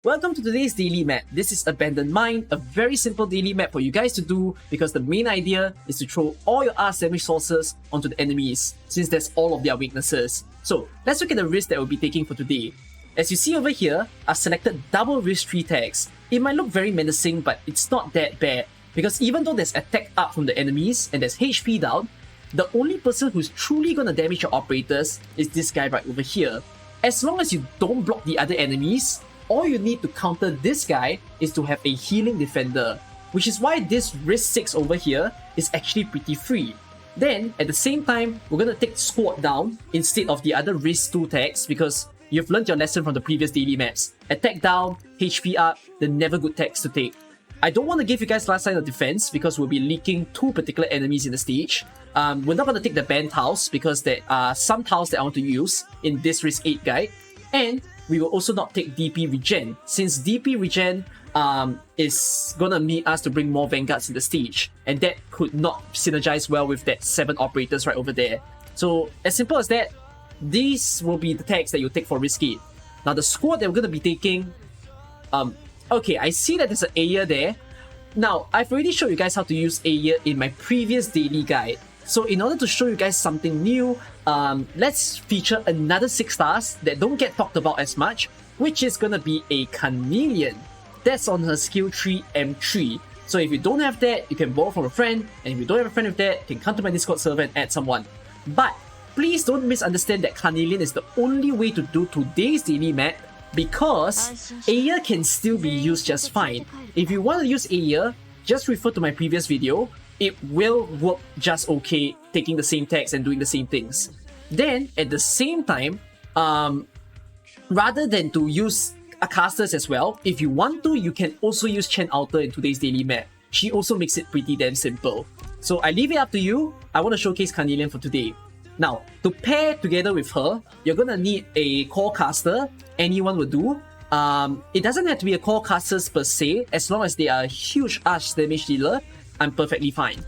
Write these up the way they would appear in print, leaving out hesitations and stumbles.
Welcome to today's daily map. This is Abandoned Mine, a very simple daily map for you guys to do because the main idea is to throw all your arts damage sources onto the enemies since that's all of their weaknesses. So let's look at the risk that we'll be taking for today. As you see over here, I've selected double risk 3 tags. It might look very menacing, but it's not that bad because even though there's attack up from the enemies and there's HP down, the only person who's truly gonna damage your operators is this guy right over here. As long as you don't block the other enemies, all you need to counter this guy is to have a healing defender, which is why this risk 6 over here is actually pretty free. Then, at the same time, we're gonna take squad down instead of the other risk 2 tags because you've learned your lesson from the previous daily maps. Attack down, HP up, the never good tags to take. I don't want to give you guys last line of defense because we'll be leaking 2 particular enemies in the stage. We're not going to take the banned tiles because there are some tiles that I want to use in this risk 8 guide. And we will also not take DP regen, since DP regen is gonna need us to bring more vanguards in the stage, and that could not synergize well with that 7 operators right over there. So as simple as that, these will be the tags that you take for risk 8. Now the squad that we're gonna be taking, okay, I see that there's an Aya there. Now I've already showed you guys how to use Aya in my previous daily guide. So in order to show you guys something new, let's feature another 6 stars that don't get talked about as much, which is gonna be a Carnelian. That's on her skill tree M3. So if you don't have that, you can borrow from a friend, and if you don't have a friend with that, you can come to my Discord server and add someone. But please don't misunderstand that Carnelian is the only way to do today's daily map, because Aya can still be used just fine. If you want to use Aya, just refer to my previous video. It will work just okay, taking the same tags and doing the same things. Then, at the same time, rather than to use casters as well, if you want to, you can also use Chen Alter in today's daily map. She also makes it pretty damn simple. So I leave it up to you. I want to showcase Carnelian for today. Now, to pair together with her, you're gonna need a core caster. Anyone will do. It doesn't have to be a core caster per se, as long as they are a huge arch damage dealer. I'm perfectly fine.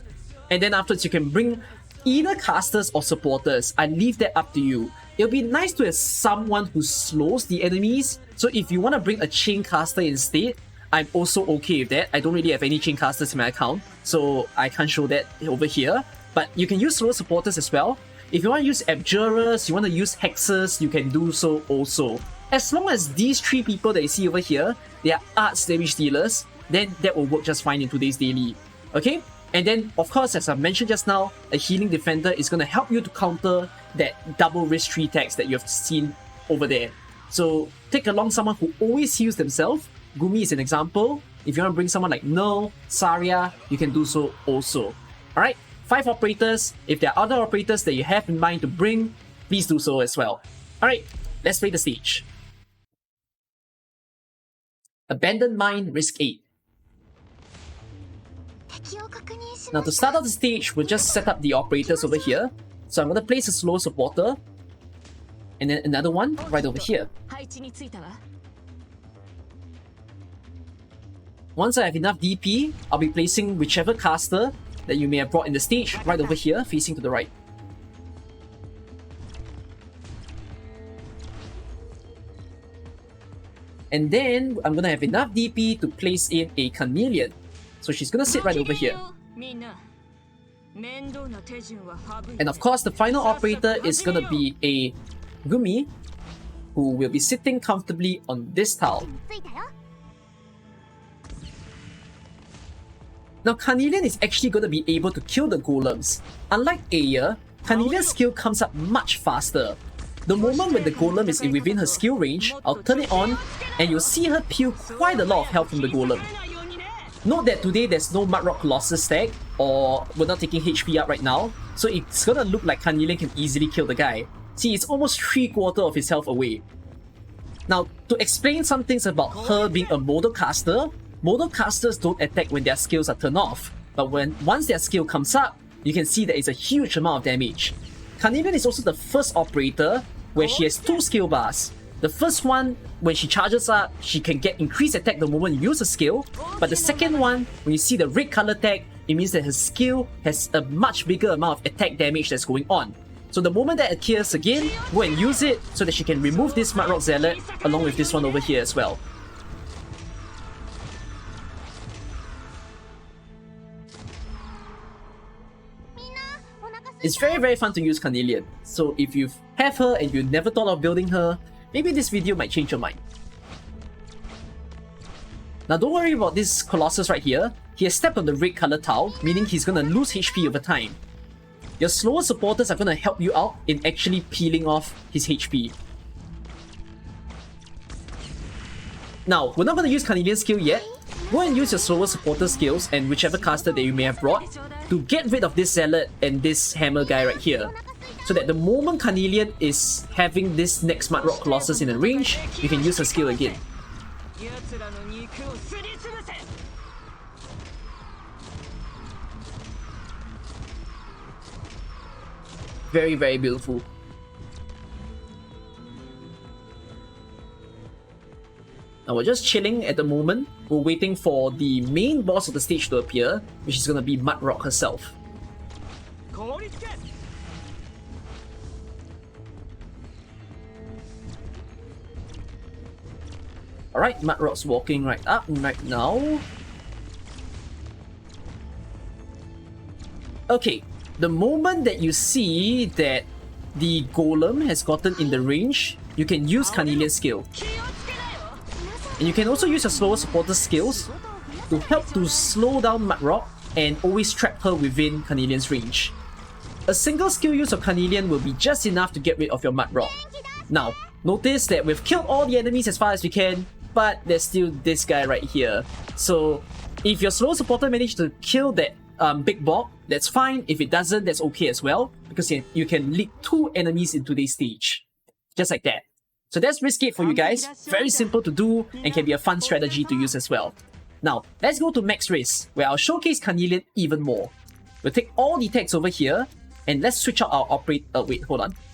And then afterwards, you can bring either casters or supporters. I leave that up to you. It'll be nice to have someone who slows the enemies. So if you want to bring a chain caster instead, I'm also okay with that. I don't really have any chain casters in my account, so I can't show that over here. But you can use slow supporters as well. If you want to use Abjurers, you want to use Hexers, you can do so also. As long as these 3 people that you see over here, they are arts damage dealers, then that will work just fine in today's daily. Okay? And then, of course, as I mentioned just now, a healing defender is going to help you to counter that double risk 3 tags that you have seen over there. So, take along someone who always heals themselves. Gumi is an example. If you want to bring someone like Null, Saria, you can do so also. Alright? 5 operators. If there are other operators that you have in mind to bring, please do so as well. Alright, let's play the stage. Abandoned Mine, Risk 8. Now to start off the stage, we'll just set up the operators over here. So I'm going to place a slow supporter, and then another one right over here. Once I have enough DP, I'll be placing whichever caster that you may have brought in the stage right over here, facing to the right. And then I'm going to have enough DP to place in a Carnelian. So she's gonna sit right over here. And of course, the final operator is gonna be a Gumi, who will be sitting comfortably on this tile. Now, Carnelian is actually gonna be able to kill the golems. Unlike Aya, Carnelian's skill comes up much faster. The moment when the golem is within her skill range, I'll turn it on, and you'll see her peel quite a lot of health from the golem. Note that today there's no Mudrock Colossus stack, or we're not taking HP up right now, so it's gonna look like Carnelian can easily kill the guy. See, it's almost 3/4 of his health away. Now, to explain some things about her being a modal caster, modal casters don't attack when their skills are turned off, but once their skill comes up, you can see that it's a huge amount of damage. Carnelian is also the first operator where she has 2 skill bars. The first one, when she charges up, she can get increased attack the moment you use a skill. But the second one, when you see the red color tag, it means that her skill has a much bigger amount of attack damage that's going on. So the moment that appears again, go and use it so that she can remove this Mudrock Zealot along with this one over here as well. It's very fun to use Carnelian. So if you have her and you never thought of building her, maybe this video might change your mind. Now don't worry about this Colossus right here. He has stepped on the red color tile, meaning he's gonna lose HP over time. Your slower supporters are gonna help you out in actually peeling off his HP. Now, we're not gonna use Carnelian skill yet. Go and use your slower supporter skills and whichever caster that you may have brought to get rid of this Zealot and this Hammer guy right here. So that the moment Carnelian is having this next Mudrock Colossus in a range, you can use her skill again. Very beautiful. Now we're just chilling at the moment. We're waiting for the main boss of the stage to appear, which is gonna be Mudrock herself. Alright, Mudrock's walking right up right now. Okay, the moment that you see that the Golem has gotten in the range, you can use Carnelian skill. And you can also use your slower supporter skills to help to slow down Mudrock and always trap her within Carnelian's range. A single skill use of Carnelian will be just enough to get rid of your Mudrock. Now, notice that we've killed all the enemies as far as we can, but there's still this guy right here. So, if your slower supporter managed to kill that big Bob, that's fine. If it doesn't, that's okay as well, because you can lead 2 enemies into this stage. Just like that. So that's risky for you guys, very simple to do and can be a fun strategy to use as well. Now, let's go to Max Race, where I'll showcase Carnelian even more. We'll take all the tags over here, and let's switch out our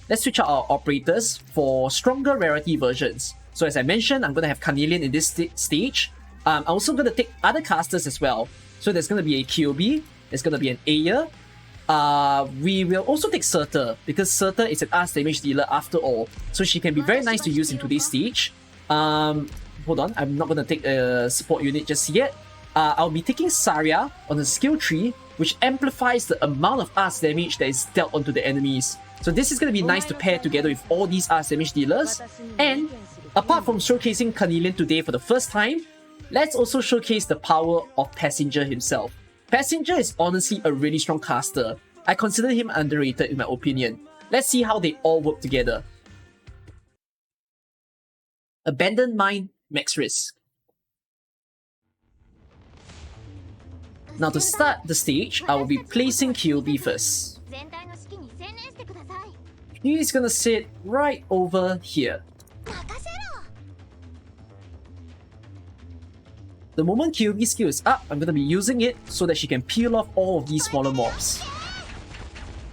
Let's switch out our operators for stronger rarity versions. So as I mentioned, I'm going to have Carnelian in this stage. I'm also going to take other casters as well. So there's going to be a Kyobi, there's going to be an Aya. We will also take Surtur, because Surtur is an arts damage dealer after all, so she can be very nice to use in today's stage. Hold on, I'm not going to take a support unit just yet. I'll be taking Saria on the skill tree, which amplifies the amount of arts damage that is dealt onto the enemies. So this is going to be nice to pair together with all these arts damage dealers. And apart from showcasing Carnelian today for the first time, let's also showcase the power of Passenger himself. Passenger is honestly a really strong caster. I consider him underrated in my opinion. Let's see how they all work together. Abandoned Mine, Max Risk. Now to start the stage, I will be placing Kyobi first. He's gonna sit right over here. The moment Kyobi's skill is up, I'm gonna be using it so that she can peel off all of these smaller mobs.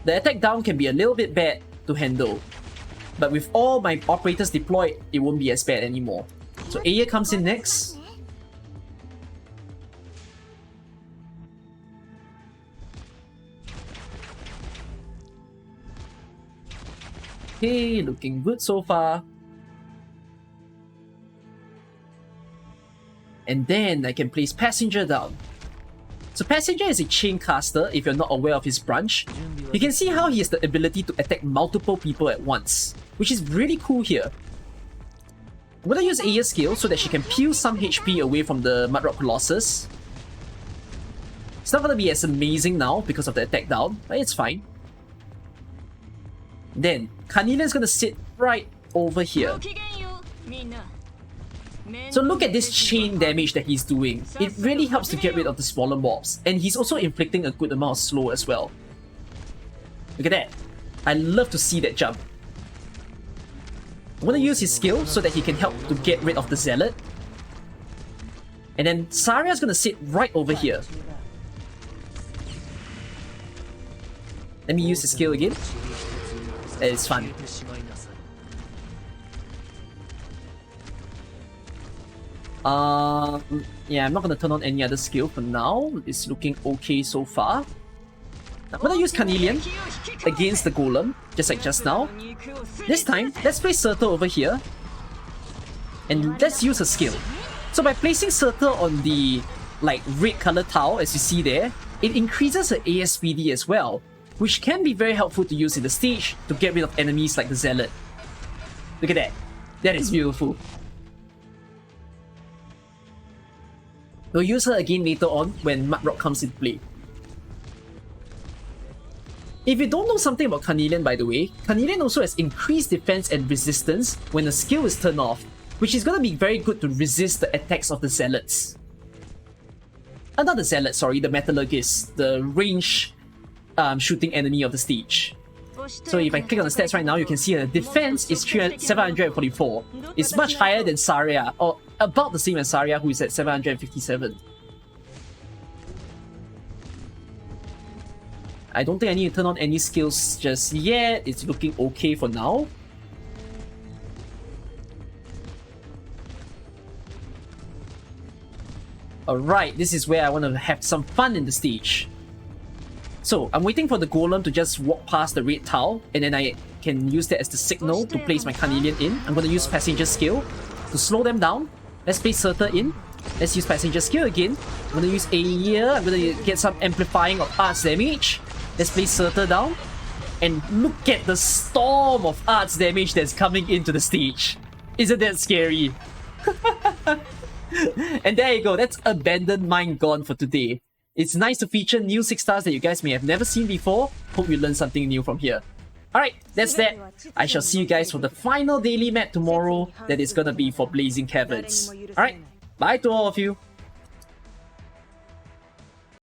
The attack down can be a little bit bad to handle, but with all my operators deployed, it won't be as bad anymore. So Aya comes in next. Okay, looking good so far. And then I can place Passenger down. So Passenger is a chain caster if you're not aware of his branch. You can see how he has the ability to attack multiple people at once, which is really cool here. I'm gonna use Aya's skill so that she can peel some HP away from the Mudrock Colossus. It's not gonna be as amazing now because of the attack down, but it's fine. Then, Carnelian's gonna sit right over here. So look at this chain damage that he's doing. It really helps to get rid of the smaller mobs, and he's also inflicting a good amount of slow as well. Look at that. I love to see that jump. I'm gonna use his skill so that he can help to get rid of the Zealot. And then Saria's gonna sit right over here. Let me use his skill again. It's fun. Yeah, I'm not gonna turn on any other skill for now. It's looking okay so far. I'm gonna use Carnelian against the Golem, just like just now. This time, let's place Surtur over here. And let's use her skill. So by placing Surtur on the red color tile, as you see there, it increases her ASPD as well. which can be very helpful to use in the stage to get rid of enemies like the Zealot. Look at that. That is beautiful. We'll use her again later on when Mudrock comes into play. If you don't know something about Carnelian, by the way, Carnelian also has increased defense and resistance when the skill is turned off, which is gonna be very good to resist the attacks of the Zealots. Not the Zealot, sorry, the Metallurgist, the range shooting enemy of the stage. So if I click on the stats right now, you can see the defense is 744. It's much higher than Saria, or about the same as Saria, who is at 757. I don't think I need to turn on any skills just yet. It's looking okay for now. Alright, this is where I want to have some fun in the stage. So, I'm waiting for the Golem to just walk past the red tile, and then I can use that as the signal to place my Carnelian in. I'm going to use Passenger Skill to slow them down. Let's place Surtur in. Let's use Passenger Skill again. I'm going to use Air. I'm going to get some amplifying of arts damage. Let's place Surtur down. And look at the storm of arts damage that's coming into the stage. Isn't that scary? And there you go, that's Abandoned Mine gone for today. It's nice to feature new 6 stars that you guys may have never seen before. Hope you learned something new from here. Alright, that's that. I shall see you guys for the final daily map tomorrow that is gonna be for Blazing Caverns. Alright, bye to all of you.